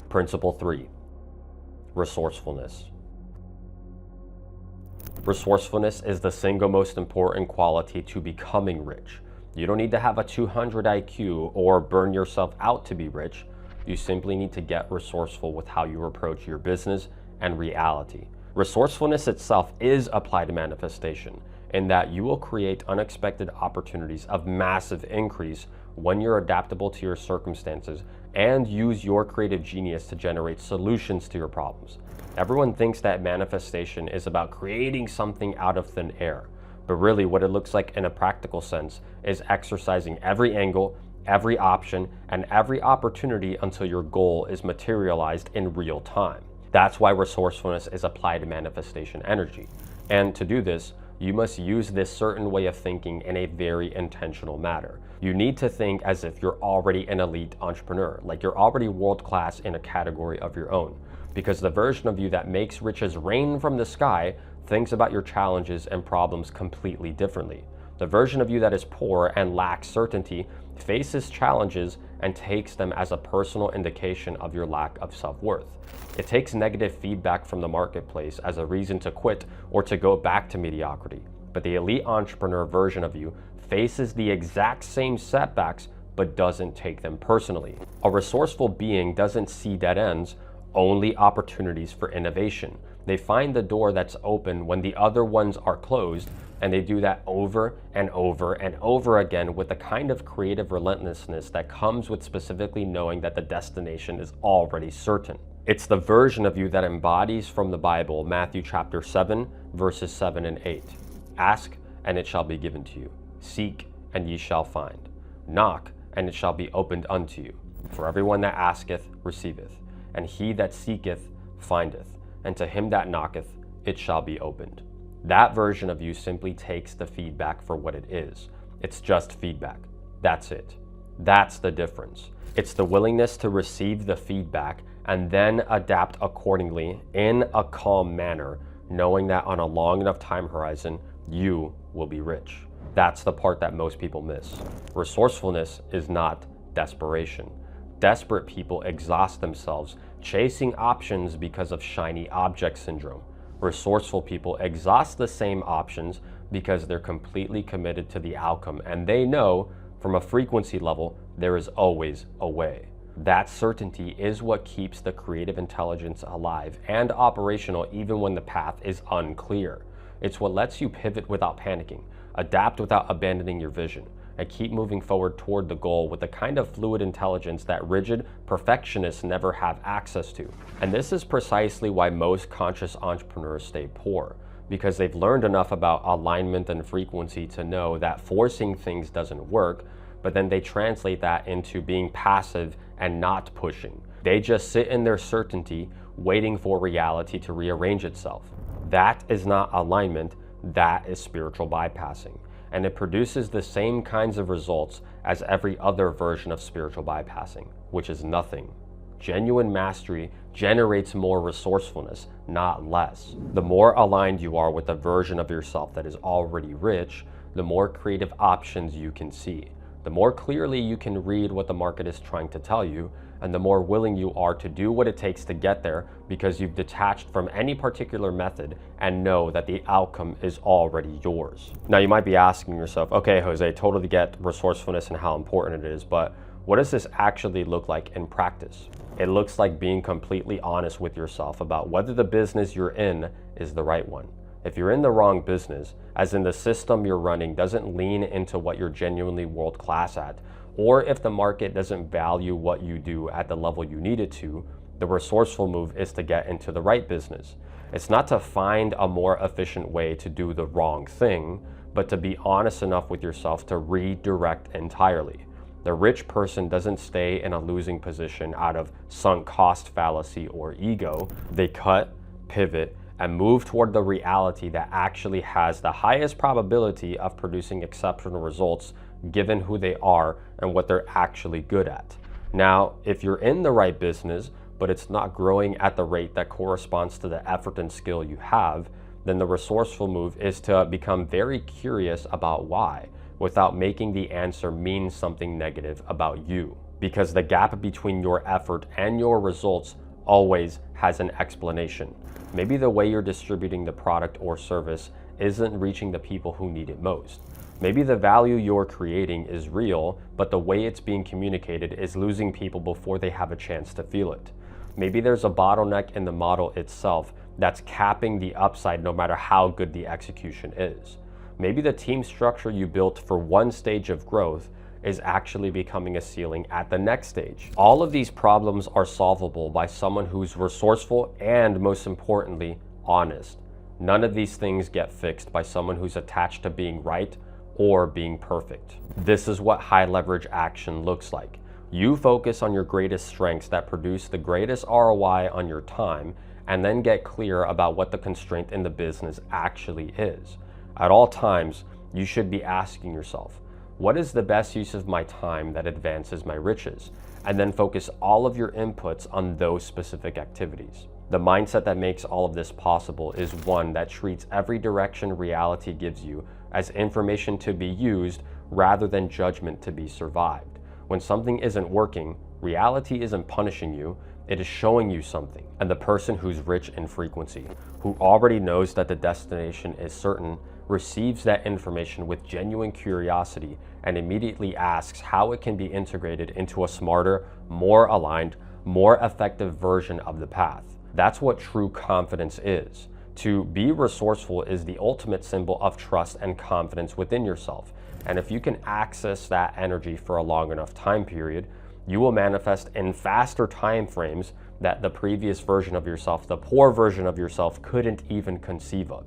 Principle 3, resourcefulness. Resourcefulness is the single most important quality to becoming rich. You don't need to have a 200 IQ or burn yourself out to be rich. You simply need to get resourceful with how you approach your business and reality. Resourcefulness itself is applied manifestation in that you will create unexpected opportunities of massive increase when you're adaptable to your circumstances and use your creative genius to generate solutions to your problems. Everyone thinks that manifestation is about creating something out of thin air, but really what it looks like in a practical sense is exercising every angle, every option, and every opportunity until your goal is materialized in real time. That's why resourcefulness is applied manifestation energy. And to do this, you must use this certain way of thinking in a very intentional manner. You need to think as if you're already an elite entrepreneur, like you're already world-class in a category of your own. Because the version of you that makes riches rain from the sky thinks about your challenges and problems completely differently. The version of you that is poor and lacks certainty faces challenges and takes them as a personal indication of your lack of self-worth. It takes negative feedback from the marketplace as a reason to quit or to go back to mediocrity. But the elite entrepreneur version of you faces the exact same setbacks but doesn't take them personally. A resourceful being doesn't see dead ends, only opportunities for innovation. They find the door that's open when the other ones are closed, and they do that over and over and over again with the kind of creative relentlessness that comes with specifically knowing that the destination is already certain. It's the version of you that embodies from the Bible, Matthew chapter 7, verses 7 and 8. Ask, and it shall be given to you. Seek, and ye shall find. Knock, and it shall be opened unto you. For everyone that asketh, receiveth. And he that seeketh, findeth. And to him that knocketh, it shall be opened. That version of you simply takes the feedback for what it is. It's just feedback. That's it. That's the difference. It's the willingness to receive the feedback and then adapt accordingly in a calm manner, knowing that on a long enough time horizon, you will be rich. That's the part that most people miss. Resourcefulness is not desperation. Desperate people exhaust themselves chasing options because of shiny object syndrome. Resourceful people exhaust the same options because they're completely committed to the outcome, and they know from a frequency level there is always a way. That certainty is what keeps the creative intelligence alive and operational even when the path is unclear. It's what lets you pivot without panicking, adapt without abandoning your vision, and keep moving forward toward the goal with the kind of fluid intelligence that rigid perfectionists never have access to. And this is precisely why most conscious entrepreneurs stay poor, because they've learned enough about alignment and frequency to know that forcing things doesn't work, but then they translate that into being passive and not pushing. They just sit in their certainty, waiting for reality to rearrange itself. That is not alignment, that is spiritual bypassing. And it produces the same kinds of results as every other version of spiritual bypassing, which is nothing. Genuine mastery generates more resourcefulness, not less. The more aligned you are with the version of yourself that is already rich, the more creative options you can see. The more clearly you can read what the market is trying to tell you, and the more willing you are to do what it takes to get there because you've detached from any particular method and know that the outcome is already yours. Now you might be asking yourself, okay, Jose, totally get resourcefulness and how important it is, but what does this actually look like in practice? It looks like being completely honest with yourself about whether the business you're in is the right one. If you're in the wrong business, as in the system you're running doesn't lean into what you're genuinely world class at, or if the market doesn't value what you do at the level you need it to, the resourceful move is to get into the right business. It's not to find a more efficient way to do the wrong thing, but to be honest enough with yourself to redirect entirely. The rich person doesn't stay in a losing position out of sunk cost fallacy or ego. They cut, pivot, and move toward the reality that actually has the highest probability of producing exceptional results given who they are and what they're actually good at. Now, if you're in the right business, but it's not growing at the rate that corresponds to the effort and skill you have, then the resourceful move is to become very curious about why, without making the answer mean something negative about you. because the gap between your effort and your results always has an explanation. Maybe the way you're distributing the product or service isn't reaching the people who need it most. Maybe the value you're creating is real, but the way it's being communicated is losing people before they have a chance to feel it. Maybe there's a bottleneck in the model itself that's capping the upside no matter how good the execution is. Maybe the team structure you built for one stage of growth is actually becoming a ceiling at the next stage. All of these problems are solvable by someone who's resourceful and, most importantly, honest. None of these things get fixed by someone who's attached to being right or being perfect. This is what high leverage action looks like. You focus on your greatest strengths that produce the greatest ROI on your time, and then get clear about what the constraint in the business actually is. At all times, you should be asking yourself, what is the best use of my time that advances my riches? And then focus all of your inputs on those specific activities. The mindset that makes all of this possible is one that treats every direction reality gives you as information to be used rather than judgment to be survived. When something isn't working, reality isn't punishing you, it is showing you something. And the person who's rich in frequency, who already knows that the destination is certain, receives that information with genuine curiosity and immediately asks how it can be integrated into a smarter, more aligned, more effective version of the path. That's what true confidence is. To be resourceful is the ultimate symbol of trust and confidence within yourself. And if you can access that energy for a long enough time period, you will manifest in faster time frames that the previous version of yourself, the poor version of yourself, couldn't even conceive of.